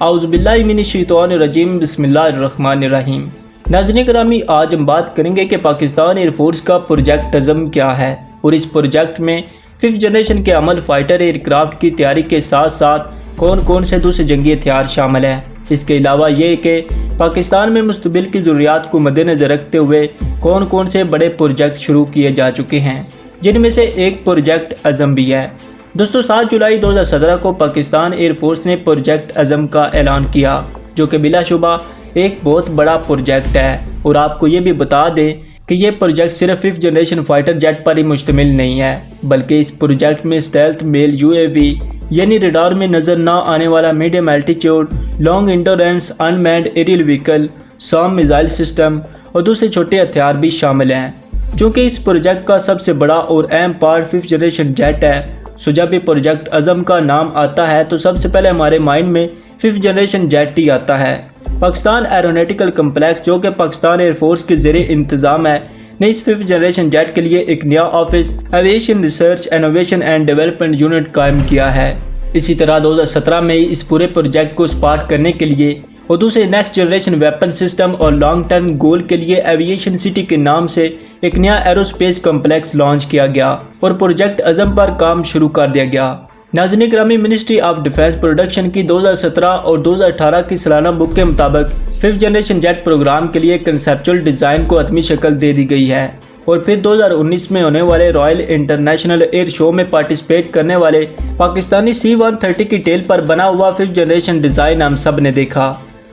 आउज़ुबिल्लाहिमिनश्शैतानिर्रजीम बिस्मिल्लाहिर्रहमानिर्रहीम। नाज़रीन करामी, आज हम बात करेंगे कि पाकिस्तान एयरफोर्स का प्रोजेक्ट अज़म क्या है और इस प्रोजेक्ट में 5th जनरेशन के अमल फाइटर एयरक्राफ्ट की तैयारी के साथ साथ कौन कौन से दूसरे जंगी हथियार शामिल हैं। इसके अलावा ये कि पाकिस्तान में मुस्तबिल की ज़रूरियात को मद्देनज़र रखते हुए कौन कौन से बड़े प्रोजेक्ट शुरू किए जा चुके हैं, जिनमें से एक प्रोजेक्ट अज़म भी है। दोस्तों, 7 जुलाई 2017 को पाकिस्तान एयरफोर्स ने प्रोजेक्ट अज़म का ऐलान किया, जो कि बिलाशुबा एक बहुत बड़ा प्रोजेक्ट है। और आपको ये भी बता दें कि ये प्रोजेक्ट सिर्फ 5th जनरेशन फाइटर जेट पर ही मुश्तमिल नहीं है, बल्कि इस प्रोजेक्ट में स्टेल्थ मेल यूएवी यानी रडार में नज़र ना आने वाला medium altitude, long endurance unmanned aerial vehicle, SAM missile system और दूसरे छोटे हथियार भी शामिल हैं। चूँकि इस प्रोजेक्ट का सबसे बड़ा और अहम पार्ट 5th जनरेशन जेट है, सो जब भी प्रोजेक्ट अज़म का नाम आता है तो सबसे पहले हमारे माइंड में 5th जनरेशन जेट ही आता है। पाकिस्तान एरोनॉटिकल कम्प्लेक्स, जो कि पाकिस्तान एयरफोर्स के ज़ेरे इंतज़ाम है, ने इस 5th जनरेशन जेट के लिए एक नया office aviation research innovation and development unit कायम किया है। इसी तरह 2017 में इस पूरे प्रोजेक्ट को स्पार्क करने के लिए और दूसरे नेक्स्ट जनरेशन वेपन सिस्टम और लॉन्ग टर्म गोल के लिए एविएशन सिटी के नाम से एक नया एरोस्पेस कम्प्लेक्स लॉन्च किया गया और प्रोजेक्ट अज़म पर काम शुरू कर दिया गया। नाज़रीन ग्रामी, मिनिस्ट्री ऑफ डिफेंस प्रोडक्शन की 2017 और 2018 की सालाना बुक के मुताबिक 5th जनरेशन जेट प्रोग्राम के लिए कंसेप्चुअल डिज़ाइन को हतमी शक्ल दे दी गई है और फिर 2019 में होने वाले रॉयल इंटरनेशनल एयर शो में पार्टिसिपेट करने वाले पाकिस्तानी C-130 की टेल पर बना हुआ 5th जनरेशन डिज़ाइन हम सब ने देखा।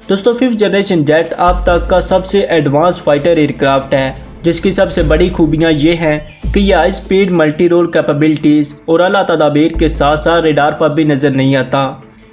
दोस्तों, 5th जनरेशन जेट अब तक का सबसे एडवांस फाइटर एयरक्राफ्ट है, जिसकी सबसे बड़ी खूबियाँ ये हैं कि यह high speed multi role capabilities और आला तदाबीर के साथ साथ रडार पर भी नज़र नहीं आता।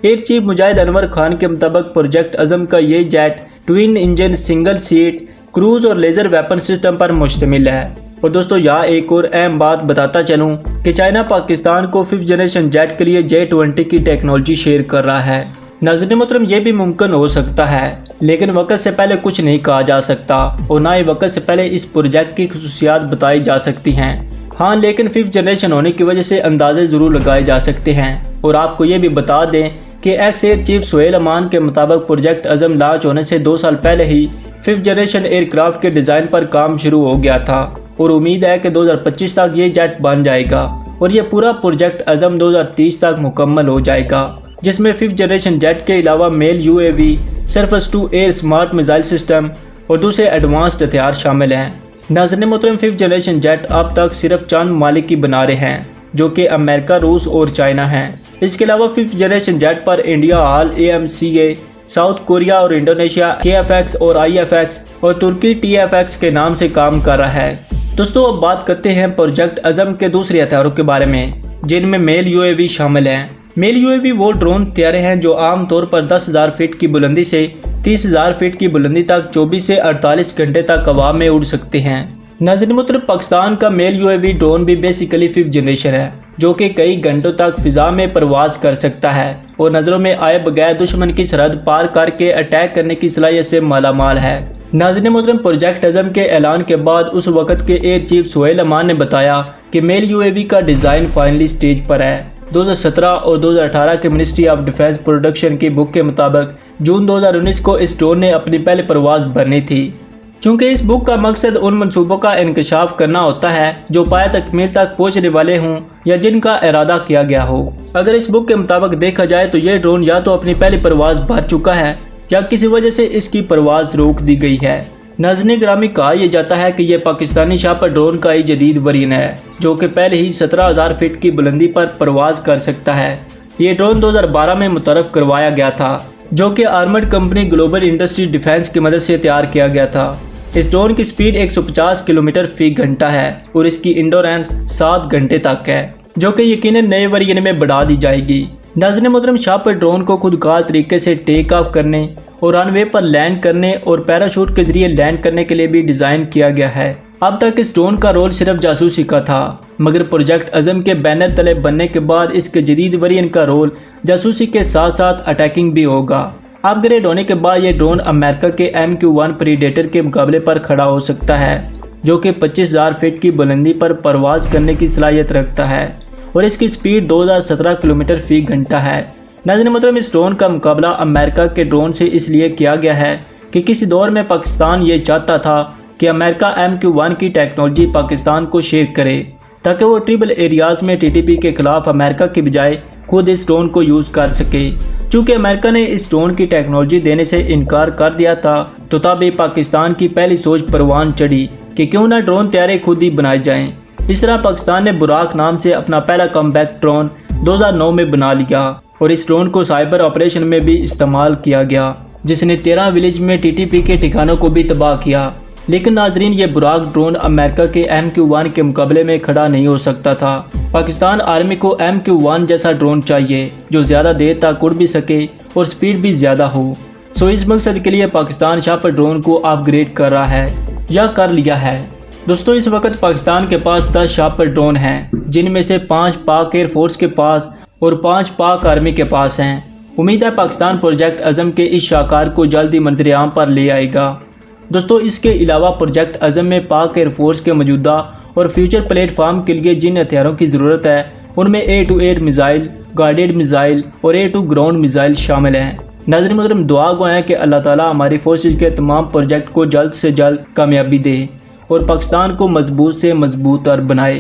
एयर चीफ मुजाहिद अनवर खान के मुताबिक प्रोजेक्ट अज़म का ये jet twin engine, single seat, cruise और लेज़र वेपन सिस्टम पर मुश्तमिल है। और दोस्तों, यहाँ एक और अहम बात बताता चलूँ कि चाइना पाकिस्तान को 5th जनरेशन जेट के लिए J-20 की टेक्नोलॉजी शेयर कर रहा है। नाज़रीन मोहतरम, ये भी मुमकिन हो सकता है, लेकिन वक्त से पहले कुछ नहीं कहा जा सकता और ना ही वक्त से पहले इस प्रोजेक्ट की खुसूसियात बताई जा सकती हैं। हाँ, लेकिन 5th जनरेशन होने की वजह से अंदाजे ज़रूर लगाए जा सकते हैं। और आपको ये भी बता दें कि एक्स एयर चीफ सोहेल अमान के मुताबिक प्रोजेक्ट अज़म लॉन्च होने से 2 साल पहले ही 5th जनरेशन एयरक्राफ्ट के डिज़ाइन पर काम शुरू हो गया था और उम्मीद है कि 2025 तक ये जेट बन जाएगा और ये पूरा प्रोजेक्ट अज़म 2030 तक मुकम्मल हो जाएगा, जिसमें 5th जनरेशन जेट के अलावा MALE UAV, surface to air smart missile system और दूसरे एडवांस्ड हथियार शामिल हैं। नाज़रीन मोहतरम, 5th जनरेशन जेट अब तक सिर्फ चंद ममालिक ही बना रहे हैं, जो कि अमेरिका, रूस और चाइना हैं। इसके अलावा 5th जनरेशन जेट पर इंडिया हाल AMCA, साउथ कोरिया और इंडोनेशिया KFX और IFX और तुर्की TFX के नाम से काम कर रहा है। दोस्तों, अब बात करते हैं प्रोजेक्ट अज़म के दूसरे हथियारों के बारे में, जिनमें मेल यूएवी शामिल हैं। मेल यूएवी वो ड्रोन हथियार हैं जो आमतौर पर 10,000 फीट की बुलंदी से 30,000 फीट की बुलंदी तक 24 से 48 घंटे तक हवा में उड़ सकते हैं। नाज़रीन मोहतरम, पाकिस्तान का मेल यूएवी ड्रोन भी बेसिकली 5th जनरेशन है, जो कि कई घंटों तक फिजा में परवाज कर सकता है और नज़रों में आए बगैर दुश्मन की सरहद पार करके अटैक करने की सलाहियत से मालामाल है। नाज़रीन मोहतरम, प्रोजेक्ट अज़म के ऐलान के बाद उस वक़्त के एयर चीफ सोहेल अमान ने बताया कि मेल यूएवी का डिज़ाइन फाइनली स्टेज पर है। 2017 और 2018 के मिनिस्ट्री ऑफ डिफेंस प्रोडक्शन की बुक के मुताबिक जून 2019 को इस ड्रोन ने अपनी पहली परवाज भरनी थी। चूँकि इस बुक का मकसद उन मनसूबों का इंकशाफ करना होता है जो पाया तकमील तक पहुँचने वाले हों या जिनका इरादा किया गया हो। अगर इस बुक के मुताबिक देखा जाए तो ये ड्रोन या तो अपनी पहली परवाज भर चुका है या किसी वजह से इसकी परवाज रोक दी गई है। नाज़रीन ग्रामी, कहा यह जाता है कि यह पाकिस्तानी शापर ड्रोन का ही जदीद वरीन है, जो कि पहले ही 17,000 फीट की बुलंदी पर परवाज कर सकता है। ये ड्रोन 2012 में मुतरफ करवाया गया था, जो कि armoured company global industry defence की मदद से तैयार किया गया था। इस ड्रोन की स्पीड 150 किलोमीटर फी घंटा है और इसकी इंडोरेंस 7 घंटे तक है, जो कि यकीनन नए वरीन में बढ़ा दी जाएगी। नाज़रीन मोहतरम, शापर ड्रोन को खुदकार तरीके से टेक ऑफ करने और रनवे पर लैंड करने और पैराशूट के जरिए लैंड करने के लिए भी डिज़ाइन किया गया है। अब तक इस ड्रोन का रोल सिर्फ जासूसी का था, मगर प्रोजेक्ट अज़म के बैनर तले बनने के बाद इसके जदीद वरीन का रोल जासूसी के साथ साथ अटैकिंग भी होगा। अपग्रेड होने के बाद ये ड्रोन अमेरिका के MQ-1 प्रीडेटर के मुकाबले पर खड़ा हो सकता है, जो कि 25,000 फीट की बुलंदी पर परवाज करने की सलाहियत रखता है और इसकी स्पीड 2017 किलोमीटर फी घंटा है। नाज़रीन मोहतरम, इस ड्रोन का मुकाबला अमेरिका के ड्रोन से इसलिए किया गया है कि किसी दौर में पाकिस्तान ये चाहता था कि अमेरिका MQ-1 की टेक्नोलॉजी पाकिस्तान को शेयर करे ताकि वो ट्रिबल एरियाज़ में TTP के खिलाफ अमेरिका की बजाय खुद इस ड्रोन को यूज़ कर सके। चूँकि अमेरिका ने इस ड्रोन की टेक्नोलॉजी देने से इनकार कर दिया था, तो तब पाकिस्तान की पहली सोच परवान चढ़ी कि क्यों ना ड्रोन तैयारे खुद ही बनाए जाएं। इस तरह पाकिस्तान ने बुराक नाम से अपना पहला कमबैक ड्रोन 2009 में बना लिया और इस ड्रोन को साइबर ऑपरेशन में भी इस्तेमाल किया गया, जिसने 13 विलेज में TTP के ठिकानों को भी तबाह किया। लेकिन नाजरीन, ये बुराक ड्रोन अमेरिका के MQ-1 के मुकाबले में खड़ा नहीं हो सकता था। पाकिस्तान आर्मी को MQ-1 जैसा ड्रोन चाहिए जो ज़्यादा देर तक उड़ भी सके और स्पीड भी ज़्यादा हो। सो इस मकसद के लिए पाकिस्तान शापर ड्रोन को अपग्रेड कर रहा है या कर लिया है। दोस्तों, इस वक्त पाकिस्तान के पास 10 शापर ड्रोन हैं, जिनमें से 5 पाक एयरफोर्स के पास और 5 पाक आर्मी के पास हैं। उम्मीद है पाकिस्तान प्रोजेक्ट अज़म के इस शाहकार को जल्दी मंजर-ए-आम पर ले आएगा। दोस्तों, इसके अलावा प्रोजेक्ट अज़म में पाक एयरफोर्स के मौजूदा और फ्यूचर प्लेटफार्म के लिए जिन हथियारों की ज़रूरत है उनमें air to air missile, guided missile और एयर टू ग्राउंड मिसाइल शामिल हैं। नाज़रीन मोहतरम, दुआ गो है कि अल्लाह ताला हमारी फोर्सेज के तमाम प्रोजेक्ट को जल्द से जल्द कामयाबी दे और पाकिस्तान को मजबूत से मजबूत और बनाए।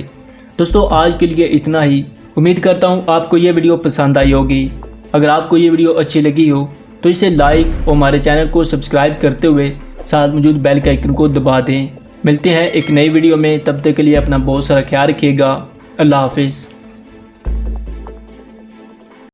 दोस्तों, आज के लिए इतना ही। उम्मीद करता हूँ आपको ये वीडियो पसंद आई होगी। अगर आपको ये वीडियो अच्छी लगी हो तो इसे लाइक और हमारे चैनल को सब्सक्राइब करते हुए साथ मौजूद बेल के आइकन को दबा दें। मिलते हैं एक नई वीडियो में, तब तक के लिए अपना बहुत सारा ख्याल रखिएगा। अल्लाह हाफिज़।